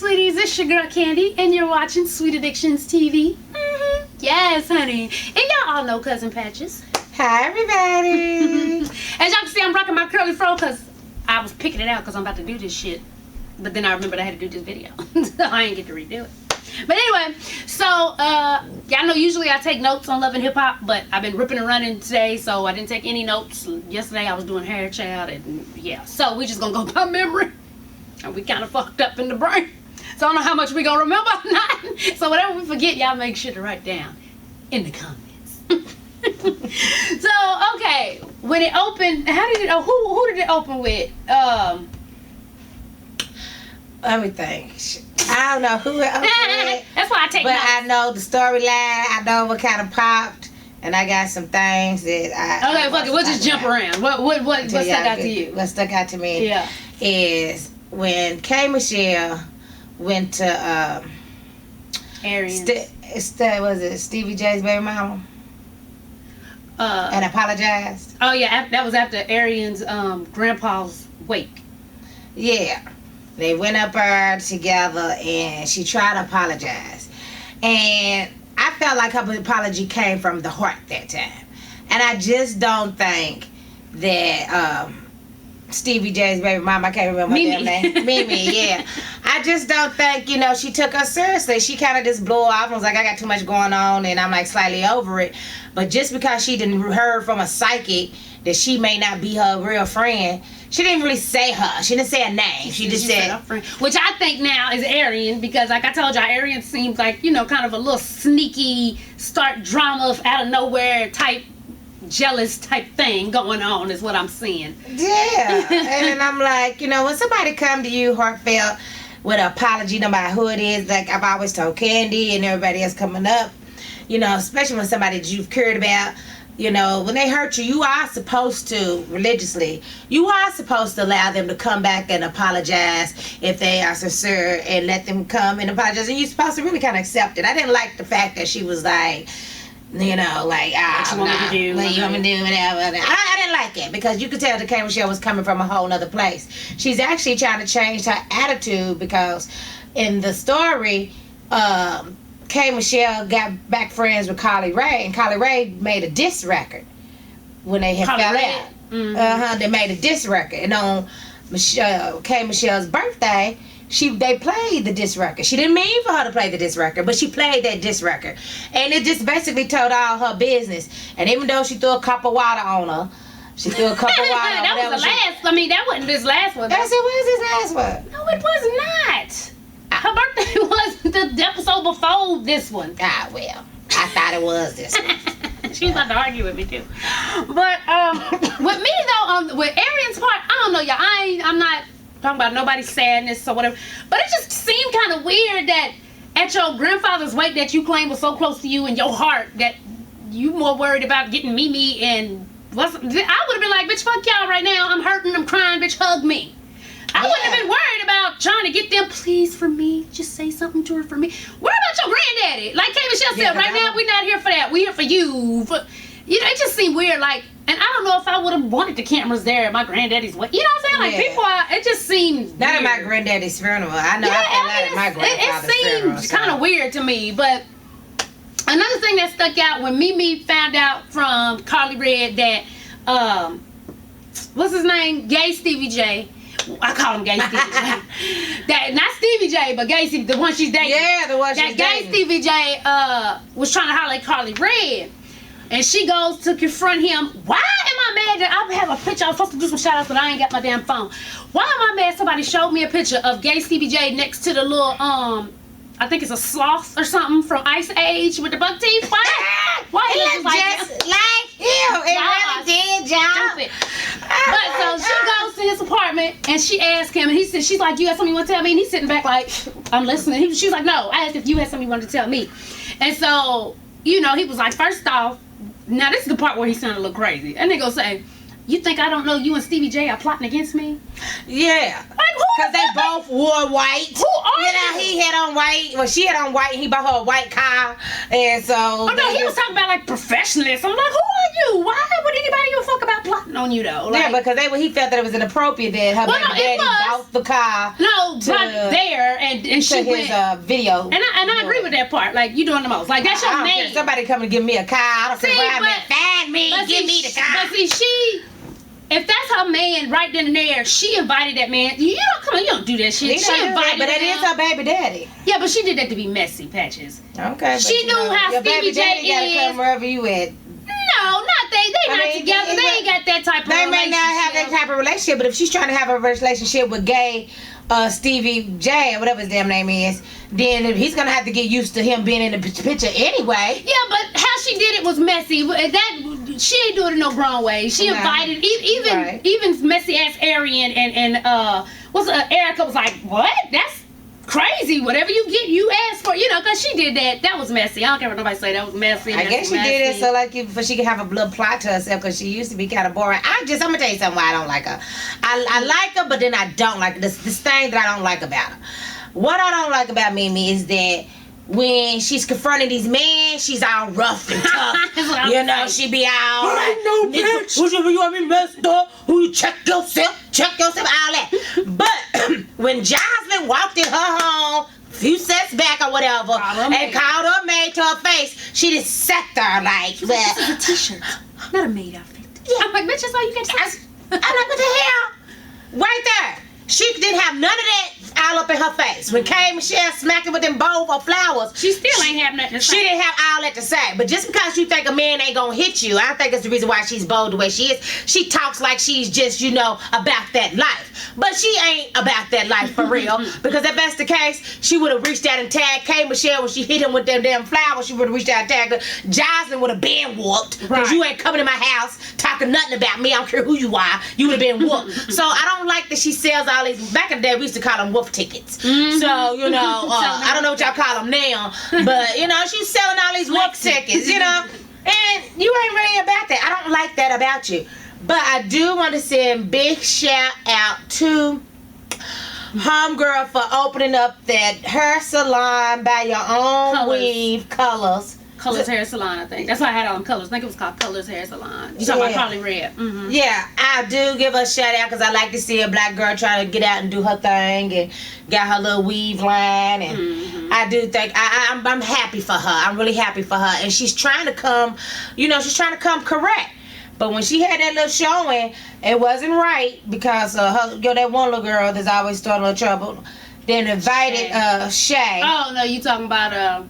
sweeties, it's your girl Candy, and you're watching Sweet Addictions TV. Yes, honey. And y'all all know Cousin Patches. Hi, everybody. As y'all can see, I'm rocking my curly fro because I was picking it out because I'm about to do this shit. But then I remembered I had to do this video. So I ain't get to redo it. But anyway, so, y'all know usually I take notes on Love and Hip Hop, but I've been ripping and running today, so I didn't take any notes. Yesterday I was doing Hair Child, and yeah. So we just gonna go by memory. And we kind of fucked up in the brain. So I don't know how much we gonna remember or not. So whatever we forget, y'all make sure to write down in the comments. So, okay. When it opened, how did it, who did it open with? Let me think. I don't know who it opened with. That's why I take but notes. I know the storyline. I know what kind of popped. And I got some things that Okay, fuck it. We'll just jump around. What stuck out to you? What stuck out to me Yeah. is when K. Michelle went to Arians. was it Stevie J's baby mama? And apologized. Oh yeah, that was after Arian's grandpa's wake. Yeah. They went up there together and she tried to apologize. And I felt like her apology came from the heart that time. And I just don't think that Stevie J's baby mama, I can't remember her damn name. Mimi, yeah. I just don't think, she took her seriously. She kind of just blew off and was like, I got too much going on and I'm like slightly over it. But just because she didn't heard from a psychic that she may not be her real friend, she didn't really say her. She didn't say a name. She just said her friend. Which I think now is Arian, because like I told y'all, Arian seems like, kind of a little sneaky, start drama out of nowhere type, jealous type thing going on is what I'm seeing. Yeah. And I'm like, when somebody come to you heartfelt with an apology, no matter who it is, like I've always told Candy and everybody else coming up, especially when somebody that you've cared about, when they hurt you, you are supposed to, religiously, you are supposed to allow them to come back and apologize if they are sincere and let them come and apologize. And you're supposed to really kind of accept it. I didn't like the fact that she was like, what you want me to do, whatever. I didn't like it because you could tell that K. Michelle was coming from a whole nother place. She's actually trying to change her attitude because in the story, K. Michelle got back friends with Carly Rae, and Carly Rae made a diss record when they had fell out. Mm-hmm. They made a diss record, and on K. Michelle's birthday, they played the diss record. She didn't mean for her to play the diss record, but she played that diss record, and it just basically told all her business. And even though she threw a cup of water on her, she threw a cup of water. That was the last. I mean, that wasn't this last one. Yes, it was this last one. No, it was not. Her birthday was the episode before this one. Ah, well, I thought it was this one. She was about to argue with me too. But with me though, with Arian's part, I don't know, y'all. I'm not talking about nobody's sadness or whatever. But it just seemed kind of weird that at your grandfather's wake that you claimed was so close to you in your heart that you more worried about getting Mimi and I would have been like, bitch, fuck y'all right now. I'm hurting, I'm crying, bitch, hug me. I wouldn't have been worried about trying to get them, please, for me. Just say something to her for me. Worry about your granddaddy. Like K. Michelle said, right now, we're not here for that. We're here for you. It just seemed weird. Like, and I don't know if I would have wanted the cameras there at my granddaddy's wedding. You know what I'm saying? Like, people are, it just seemed not weird. at my granddaddy's funeral. I know I felt that at my grandfather's funeral. It seemed kind of weird to me. But another thing that stuck out when Mimi found out from Carly Rae that, what's his name? Gay Stevie J. I call him Gay Stevie J. That not Stevie J, but Gay Stevie, the one she's dating. Yeah, the one she's dating. That Gay Stevie J was trying to holler at Carly Rae, and she goes to confront him. Why am I mad that I have a picture? I was supposed to do some shout outs, but I ain't got my damn phone. Why am I mad? Somebody showed me a picture of Gay Stevie J next to the little I think it's a sloth or something from Ice Age with the buck teeth. Why he looks just like him. It really did, y'all. Stupid. But so she goes to his apartment and she asks him, and he says, she's like, you have something you want to tell me? And he's sitting back like, I'm listening. She's like, no, I asked if you had something you wanted to tell me. And so, he was like, first off, now this is the part where he sounded a little crazy. And they go say, you think I don't know you and Stevie J are plotting against me? Yeah. Like, who? Because they both wore white. Who are you? He had on white. Well, she had on white, and he bought her a white car. And so... Oh, no, he was talking about, like, professionalism. I'm like, who are you? Why would anybody give a fuck about plotting on you though? Yeah, because he felt that it was inappropriate that her baby daddy bought the car. No, right there, and she his went, video. And I agree with that part. Like, you doing the most. Like, that's your man. Somebody come and give me a car. I don't care where I'm at. Find me. Give me the car. But see, if that's her man right then and there, she invited that man. You don't do that shit. She invited but it is her baby daddy. Yeah, but she did that to be messy, Patches. Okay. She knew how Stevie J is. Gotta come wherever you at. No, not they. They not together. They ain't got that type of relationship. They may not have that type of relationship, but if she's trying to have a relationship with gay Stevie J, or whatever his damn name is, then he's gonna have to get used to him being in the picture anyway. Yeah, but how she did it was messy. That she ain't doing it no wrong way. She invited even messy ass Arian and Erica was like, what? That's crazy. Whatever you get, you ask for. Because she did that. That was messy. I don't care what nobody say. That was messy. I guess she did it so she could have a blood plot to herself, because she used to be kind of boring. I'm gonna tell you something why I don't like her. I like her, but then I don't like her. This thing that I don't like about her. What I don't like about Mimi is that when she's confronting these men, she's all rough and tough. She be all like, you want me messed up? Who you check yourself, all that. But when Jocelyn walked in her home a few sets back or whatever, and called her maid to her face, she just sat there like, well, this is a t-shirt, not a maid outfit. Yeah. I'm like, bitch, that's all you get to say. I'm like, what the hell? Right there. She didn't have none of that all up in her face. When K. Michelle smacked her with them bowl of flowers, she still ain't have nothing to say. She didn't have all that to say. But just because you think a man ain't gonna hit you, I don't think that's the reason why she's bold the way she is. She talks like she's just, about that life. But she ain't about that life for real. Because if that's the case, she would have reached out and tagged K. Michelle when she hit him with them damn flowers. She would have reached out and tagged her. Jocelyn would have been whooped. Because you ain't coming to my house talking nothing about me. I don't care who you are. You would have been whooped. So I don't like that she sells all these. Back in the day, we used to call them wolf tickets. Mm-hmm. So, I don't know what y'all call them now. But, she's selling all these wolf tickets, And you ain't really about that. I don't like that about you. But I do want to send big shout out to Homegirl for opening up that hair salon by your own weave, Colors Hair Salon, I think. That's why I had it on Colors. I think it was called Colors Hair Salon. You talking about Carly Red. Mm-hmm. Yeah, I do give a shout out because I like to see a black girl trying to get out and do her thing and got her little weave line. And I do think, I'm happy for her. I'm really happy for her. And she's trying to come, she's trying to come correct. But when she had that little showing, it wasn't right because that one little girl that's always starting a little trouble. Then invited Shay. Oh, no, you talking about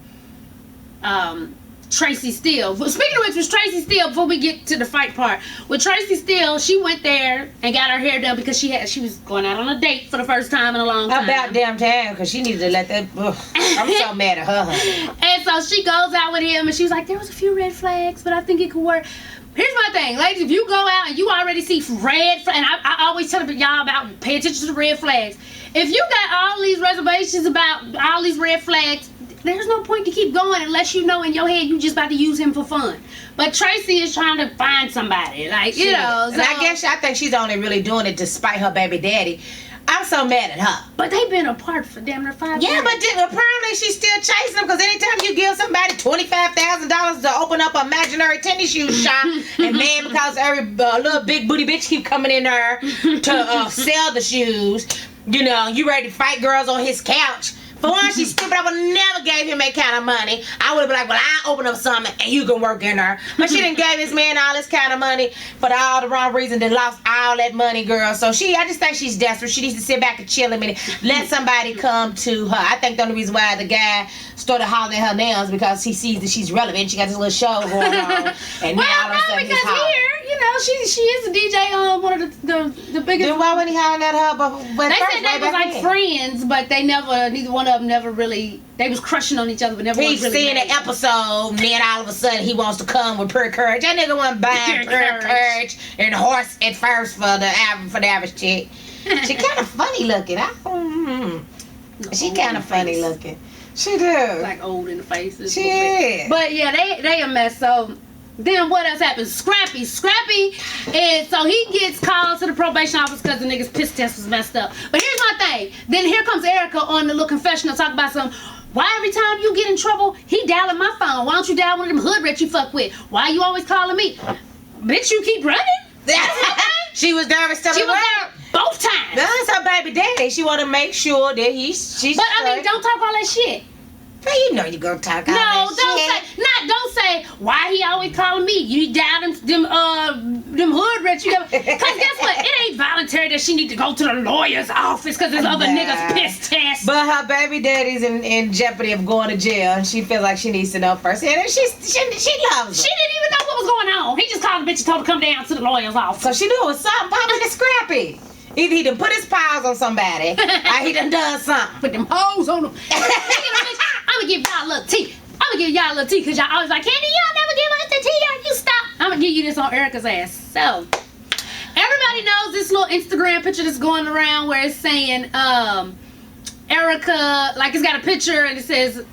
Tracy Steele. Speaking of which, was Tracy Steele, before we get to the fight part, with Tracy Steele, she went there and got her hair done because she was going out on a date for the first time in a long time. About damn time, because she needed to let that. I'm so mad at her. And so she goes out with him, and she was like, there was a few red flags, but I think it could work. Here's my thing, ladies, if you go out and you already see red flags, and I always tell y'all about pay attention to the red flags. If you got all these reservations about all these red flags, there's no point to keep going unless you know in your head you just about to use him for fun. But Tracy is trying to find somebody, like, And I think she's only really doing it to spite her baby daddy. I'm so mad at her. But they've been apart for damn near 5 years. Yeah, but apparently she's still chasing him because anytime you give somebody $25,000 to open up an imaginary tennis shoe shop, and man, because every little big booty bitch keep coming in there to sell the shoes, you ready to fight girls on his couch. For one, she's stupid. I would never gave him that kind of money. I would have been like, well, I'll open up something and you can work in there. But she didn't give this man all this kind of money for all the wrong reason, then lost all that money, girl. So I just think she's desperate. She needs to sit back and chill a minute. Let somebody come to her. I think the only reason why the guy started hollering at her nails because he sees that she's relevant. She got this little show going on. And now all of a sudden he's hollering. She is a DJ on one of the biggest. Then why would he hollering at her? But they said they was like friends, but neither one of them never really. They was crushing on each other, but never. He's really seeing an episode, and then all of a sudden he wants to come with pure courage. That nigga wasn't buying pure courage and horse at first for the average chick. She kind of funny looking. She kind of funny looking. She do. Like old in the faces. She is. But yeah, they a mess. So then what else happens? Scrappy is, so he gets called to the probation office because the nigga's piss test was messed up. But here's my thing. Then here comes Erica on the little confessional talk about why every time you get in trouble, he dialing my phone. Why don't you dial one of them hood rats you fuck with? Why you always calling me? bitch, you keep running. She was nervous to She was there both times. That's her baby daddy. She want to make sure that she's. But I mean, don't talk all that shit. Well, you know you gonna talk all No, that shit. don't say why he always calling me. You down them hood rats you got. Cause guess what? It ain't voluntary that she need to go to the lawyer's office because there's other niggas pissed test. But her baby daddy's in jeopardy of going to jail, and she feels like she needs to know first. And she loves him. She didn't even know what was going on. He just called the bitch and told her to come down to the lawyer's office. So she knew it was something popping and scrappy. Either he done put his paws on somebody, or he done something. Put them hoes on them. I'm gonna give y'all a little tea. Because y'all always like, Candy, y'all never give us the tea. You stop. I'm gonna give you this on Erica's ass. So, everybody knows this little Instagram picture that's going around where it's saying, Erica, like it's got a picture and it says,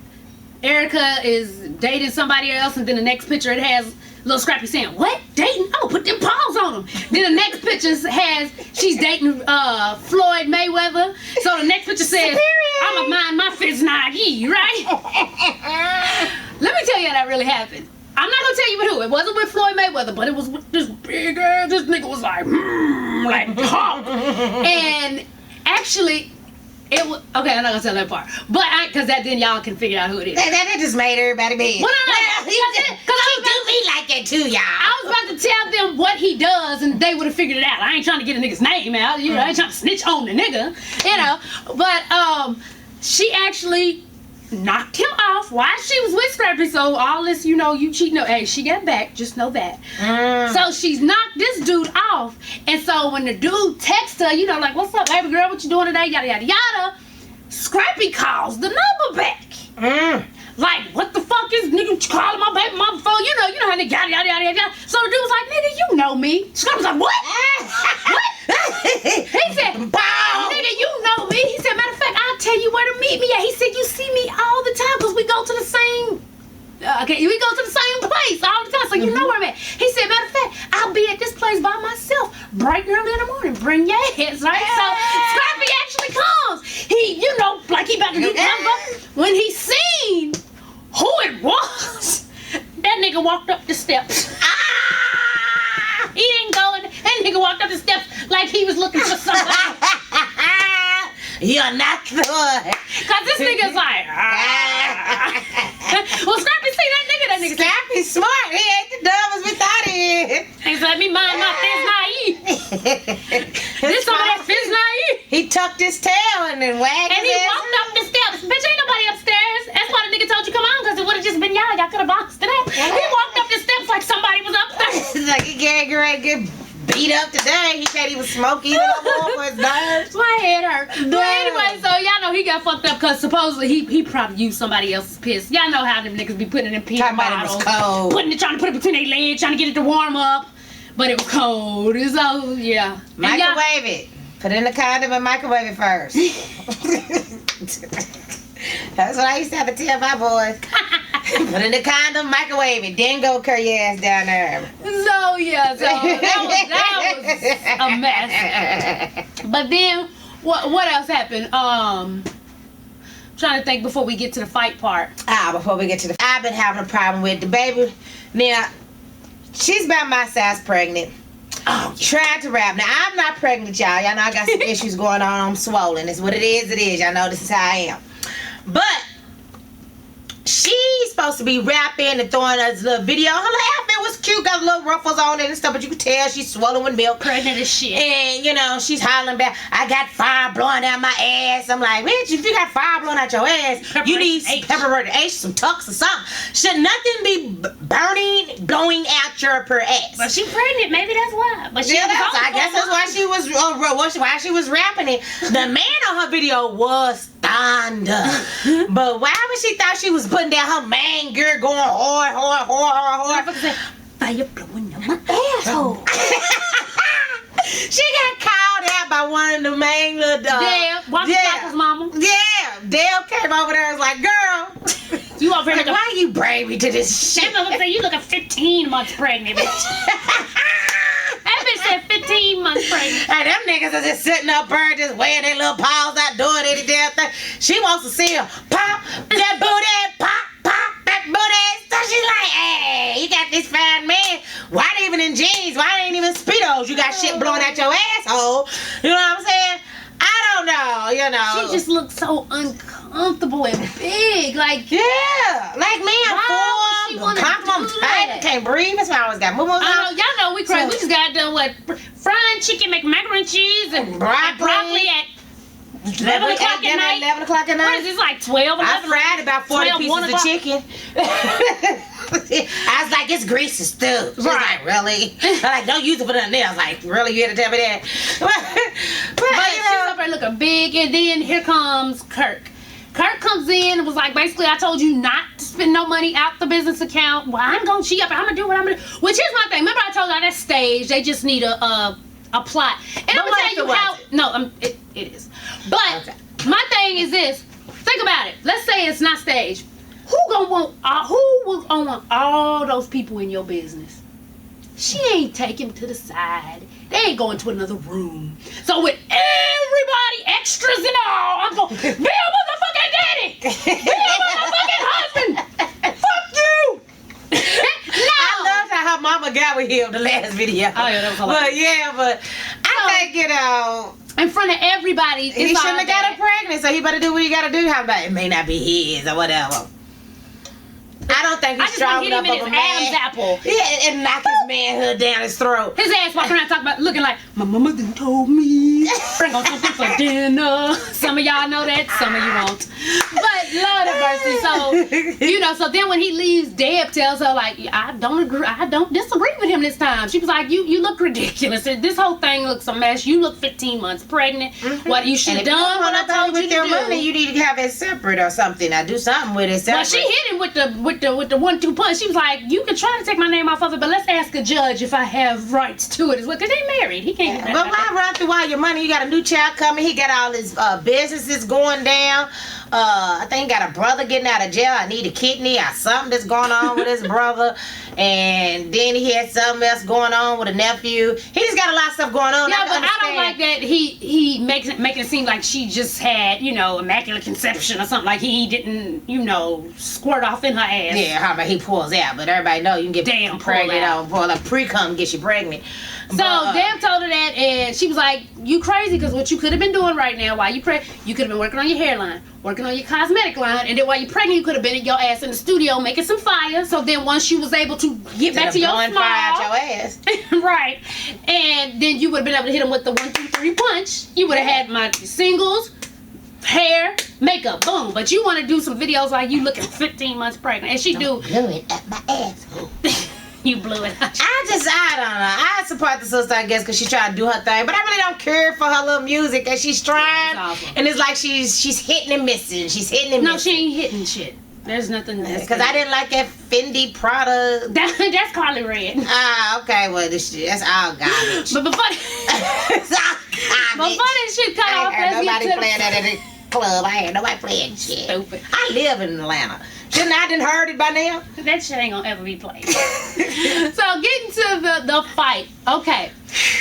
Erica is dating somebody else, and then the next picture it has Little Scrappy saying, what? Dating? I'm gonna put them paws on them. Then the next picture has, she's dating Floyd Mayweather. So the next picture says, I'm gonna mind my fist naive, right? Let me tell you how that really happened. I'm not gonna tell you with who. It wasn't with Floyd Mayweather, but it was with this big ass, this nigga was like pop. And actually, it was, okay, I'm not gonna tell that part. But cause then y'all can figure out who it is. That just made everybody mad. Well, no, Cause he do me like that too, y'all. I was about to tell them what he does, and they would have figured it out. I ain't trying to get a nigga's name out. You know, I ain't trying to snitch on the nigga. You know, but she actually knocked him off while she was with Scrappy. So all this, you know, you cheating. Hey, she got back. Just know that. So she's knocked this dude off, and so when the dude texts her, you know, like, "What's up, baby girl? What you doing today?" Yada yada yada. Scrappy calls the number back. Like, what the fuck is nigga calling my baby mama phone? You know how nigga yada yada yada yada. So the dude was like, nigga, you know me. Scrappy was like, what? What? He said, nigga, you know me. He said, matter of fact, I'll tell you where to meet me at. He said, you see me all the time because we go to the same we go to the same place all the time, so you know where I'm at. He said, matter of fact, I'll be at this place by myself bright and early in the morning. Bring your ass, right? So Scrappy actually comes. He, you know, like he about to do number. When he seen who it was, that nigga walked up the steps. He didn't go in. That nigga walked up the steps like he was looking for somebody. You're not the one. Cause this nigga's like, well, Scrappy see that nigga. Scrappy's smart. He ain't the dumb as we thought he is. He said, let me mind my fist naive. This some of that fist naive. He tucked his tail and then wagged And he walked up the steps. Bitch, ain't nobody upstairs. That's why the nigga told you come on, because it would have just been y'all. Y'all could have boxed it up. He walked up the steps like somebody was up there. It's like he can't get beat up today. He said he was smoky no more for his nerves. My head hurt. But anyway, so y'all know he got fucked up because supposedly he probably used somebody else's piss. Y'all know how them niggas be putting it in pink bottles. It was cold. Trying to put it between their legs, trying to get it to warm up. But it was cold. So, yeah. Microwave it. Put it in the condom and microwave it first. That's what I used to have to tell my boys. Put in the condom, microwave it, then go curl your ass down there. So yeah, that was a mess. But then what else happened? Trying to think before we get to the fight part. Before we get to I've been having a problem with the baby. Now, she's about my size pregnant. Oh, Tried to rap. Now, I'm not pregnant, y'all. Y'all know I got some issues going on. I'm swollen. It's what it is. Y'all know this is how I am. But she's supposed to be rapping and throwing us a little video. Her little outfit was cute, got little ruffles on it and stuff, but you could tell she's swollen with milk. Pregnant as shit. And, you know, she's hollering back, I got fire blowing out my ass. I'm like, bitch, if you got fire blowing out your ass, you need some pepperoni H, some tux or something. Should nothing be blowing out your per ass? But she pregnant, maybe that's why. But I guess that's why she was rapping it. The man on her video was stunned. But why would she thought she was putting down her main girl going hard? Fire blowing out my asshole. She got called out by one of the main little dogs. Dale, mama. Yeah, Dale came over there and was like, girl, you over here why you bring me to this shit? That motherfucker say you looking 15 months pregnant, bitch. That bitch said 15 months pregnant. And them niggas are just sitting up there just weighing their little paws out doing any damn thing. She wants to see him pop that booty, pop that booty. So she's like, hey, you got this fine man Why they even in jeans? Why they ain't even Speedos? You got shit blowing out your asshole. You know what I'm saying? I don't know, you know. She just looks so uncomfortable and big. Like, yeah. Like me, I'm why would she full. wanna I'm do tight. that? Can't breathe. That's why I always got moo-moos I on. don't know, y'all know we crazy. So- We just got done what? Frying chicken, make macaroni and cheese, and Broccoli. at 11 o'clock at night. 11 o'clock at What night. is this, like 12, 11? I fried about 40 12, 1 pieces of chicken. I was like, it's greasy stew. She's Right. like, really? I'm like, don't use it for nothing else. Like, really? You had to tell me that? but But you she's know, up there looking big, and then here comes Kirk. Kirk comes in and was like, basically, I told you not to spend no money out the business account. Well, I'm gonna cheat up. I'm gonna do what I'm gonna do. Which is my thing. Remember, I told you on that stage, they just need a plot. And But I'm gonna what tell if you it how. wasn't? No, it is. But Okay. my thing is this. Think about it. Let's say it's not staged. Who will want all those people in your business? She ain't taking to the side. They ain't going to another room. So with everybody, extras and all, I'm going, be a motherfucking daddy! Be a motherfucking husband! Fuck you! I No! loved how her mama got with him the last video. Oh, yeah, that was hilarious. But yeah, but I think, you know, In front of everybody, he it's all shouldn't have got bad. her pregnant, so he better do what he gotta do. How about it may not be his or whatever. I don't think I he's just want strong to hit him enough in of his a Adam's man. apple. Yeah, and knock his manhood down his throat. His ass walking around talking about looking like my mama done told me bring on something for dinner. Some of y'all know that, some of you won't. But Lord have mercy. So you know, so then when he leaves, Deb tells her like, I don't disagree with him this time. She was like, you look ridiculous. This whole thing looks a mess. You look 15 months pregnant. What you should And have if you done what I want to told you with to your do. money, you need to have it separate or something. Now do something with it separate. Well, she hit him with the 1-2 punch. She was like, "You can try to take my name off of it, but let's ask a judge if I have rights to it as well." Because they married. He can't. But why run through all your money? You got a new child coming. He got all his businesses going down. I think he got a brother getting out of jail. I need a kidney or something that's going on with his brother. And then he had something else going on with a nephew. He just got a lot of stuff going on. Yeah, but I understand. don't like that he making it seem like she just had, immaculate conception or something, like he didn't, squirt off in her ass. Yeah, how about he pulls out? But everybody know you can get Damn, pregnant pull out. on pull a pre-cum gets you pregnant. So But, Deb told her that, and she was like, "You crazy? Because what you could have been doing right now, while you you could have been working on your hairline, working on your cosmetic line, and then while you're pregnant, you could have been in your ass in the studio making some fire. So then once you was able to get back to your blowing fire out smile, your ass. right, and then you would have been able to hit him with the 1-2-3 punch. You would have had my singles, hair, makeup, boom. But you want to do some videos like you looking 15 months pregnant, and she do. Blew it up my ass. You blew it out. I don't know. I support the sister, I guess, because she's trying to do her thing. But I really don't care for her little music, and she's trying. That's awesome. And it's like she's hitting and missing. She's hitting and No, missing. she ain't hitting shit. There's nothing. Because I didn't like that Fendi Prada. That's Carly Red. Ah, okay. Well, that's all garbage. But before, It's all garbage. before this shit cut I off, ain't heard let's nobody get to playing that at the club. I ain't nobody playing shit. Stupid. I live in Atlanta. Shouldn't I done heard it by now? that shit ain't gonna ever be played. So getting to the fight. Okay.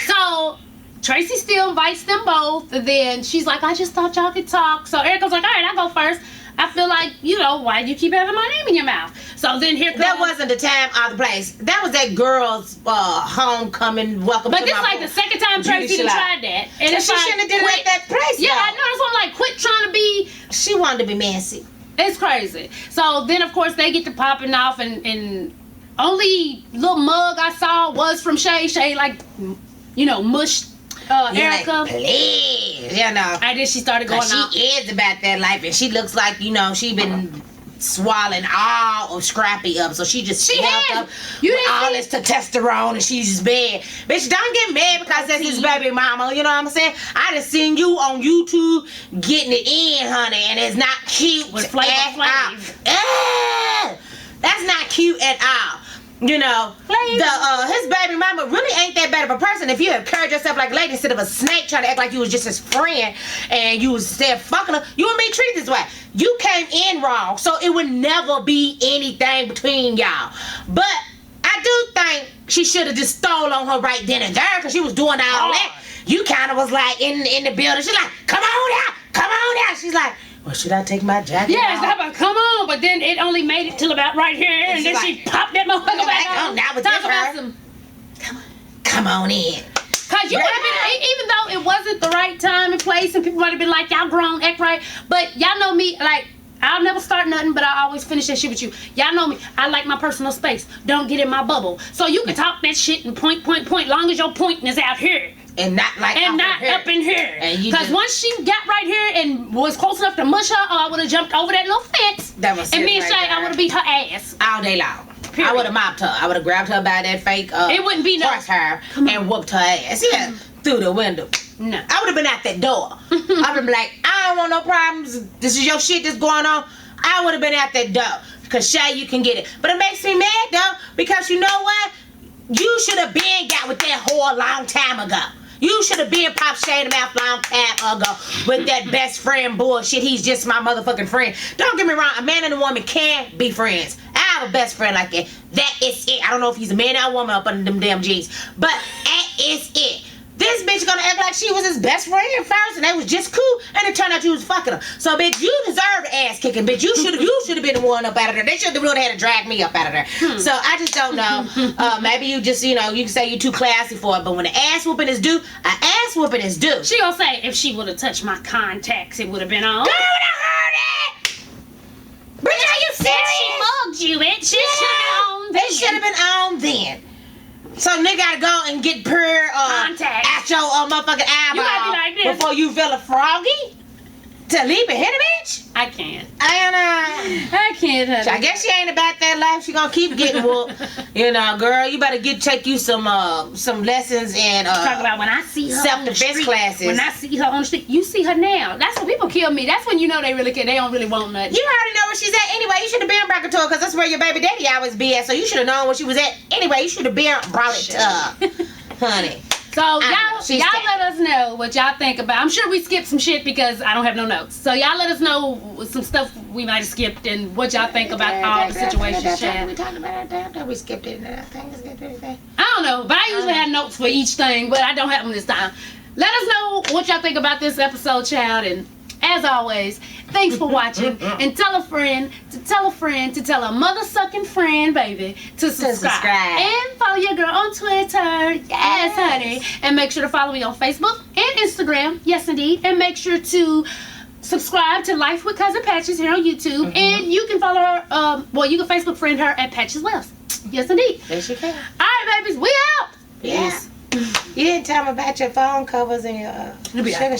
So Tracy still invites them both, and then she's like, "I just thought y'all could talk." So Erica's like, "All right, I'll go first. I feel like, why do you keep having my name in your mouth?" So then here comes... That wasn't the time or the place. That was that girl's homecoming welcome But to this my is like the second time Tracy done Judy tried that. And So it's she like, shouldn't have did it quit. at that place. Yeah, though. I know. That's why I'm like, quit trying to be... She wanted to be messy. It's crazy. So then, of course, they get to popping off, and only little mug I saw was from Shay. Shay, like, mushed Erica. Like, please, And then she started going Cause off. she is about that life, and she looks like she been swallowing all of Scrappy up, so she just She swelled has. up You with didn't all see- this testosterone, and she's just bad. Bitch, don't get mad because that's his baby mama. You know what I'm saying? I just seen you on YouTube getting it in, honey, and it's not cute With Flavor at all. Flav. That's not cute at all. His baby mama really ain't that bad of a person. If you had carried yourself like a lady instead of a snake trying to act like you was just his friend and you was there fucking her, you and me treat this way. You came in wrong, so it would never be anything between y'all. But I do think she should have just stole on her right then and there because she was doing all that. You kind of was like in the building. She's like, come on out, come on out. She's like, well, should I take my jacket Yeah, off? it's about, come on, but then it only made it till about right here, and then she's she like, popped that motherfucker back oh, on. now with Talk this about her. some come on in. Cause you would have been, even though it wasn't the right time and place, and people might have been like, y'all grown, act right. But y'all know me, like, I'll never start nothing, but I always finish that shit with you. Y'all know me. I like my personal space. Don't get in my bubble. So you can talk that shit and point, long as your pointing is out here. And not like up in here. Because once she got right here and was close enough to mush her, I would have jumped over that little fence. That was and me and right Shay, there. I would have beat her ass. All day long. Period. I would have mopped her. I would have grabbed her by that fake it wouldn't be no horsehair and whooped her ass. Yeah, through the window. No. I would have been out that door. I would have been like, I don't want no problems. This is your shit that's going on. I would have been out that door. Because Shay, you can get it. But it makes me mad though, because you know what? You should have been got with that whore a long time ago. You should have been Pop Shay in the mouth long time ago with that best friend bullshit. He's just my motherfucking friend. Don't get me wrong, a man and a woman can be friends. I have a best friend like that. That is it. I don't know if he's a man or a woman up under them damn jeans, but that is it. This bitch gonna act like she was his best friend first, and they was just cool, and it turned out you was fucking her. So, bitch, you deserve ass kicking, bitch. You should have been the one up out of there. They should have really had to drag me up out of there. So I just don't know. Maybe you just, you can say you too classy for it, but when the ass whooping is due, an ass whooping is due. She gonna say if she would have touched my contacts, it would have been on. Girl, I heard it. Bitch, are you serious? She mugged you, bitch. She should have been on then. They should have been on then. So nigga gotta go and get pure contact at your motherfucking eyeball. You gotta be like this before you feel a froggy to leap and hit a bitch. I can't. I can't. Honey. I guess she ain't about that life. She gonna keep getting whooped. Girl, you better take you some lessons and talk about when I see her self-defense classes. When I see her on the street, you see her now. That's when people kill me. That's when you know they really care. They don't really want nothing. You already know where she's at anyway. You should have been back to her because that's where your baby daddy always be at. So you should have known where she was at anyway. You should have been brought it to her, honey. So y'all let us know what y'all think about. I'm sure we skipped some shit because I don't have no notes. So y'all let us know some stuff we might have skipped and what y'all think about all the situations. We talked about that. We skipped it. I think we skipped everything. I don't know, but I usually have notes for each thing, but I don't have them this time. Let us know what y'all think about this episode, child, and as always, thanks for watching. And tell a friend to tell a friend to tell a mother-sucking friend, baby, to subscribe. And follow your girl on Twitter. Yes, honey. And make sure to follow me on Facebook and Instagram. Yes, indeed. And make sure to subscribe to Life with Cousin Patches here on YouTube. And you can follow her, you can Facebook friend her at Patches Wells. Yes, indeed. Yes, you can. All right, babies. We out. Yeah. You didn't tell me about your phone covers and your sugar shot.